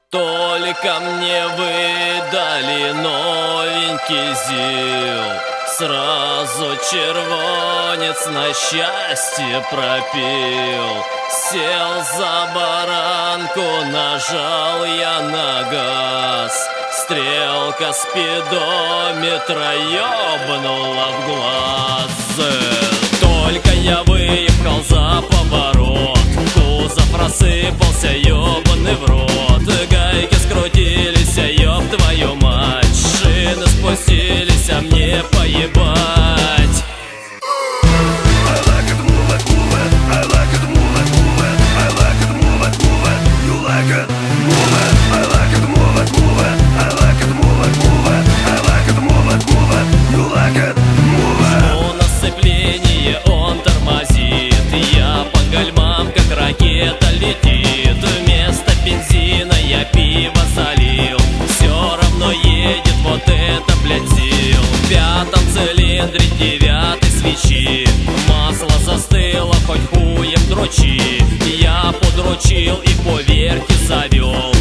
Только мне выдали новенький ЗИЛ, сразу червонец на счастье пропил. Сел за баранку, нажал я на газ, стрелка спидометра ёбнула в глаз. Только я выехал за поворот, кузов рассыпался ёбаный в рот. Гайки скрутились, ёб твою мать, шины спустились, а мне поебать. Жму на сцепление, он тормозит, я по гальмам как ракета летит. Вместо бензина я пиво залил, все равно едет вот это, блядь, ЗИЛ. В пятом цилиндре 9-й свечи, масло застыло, хоть хуем дрочи. Я подрочил и, поверьте, завел.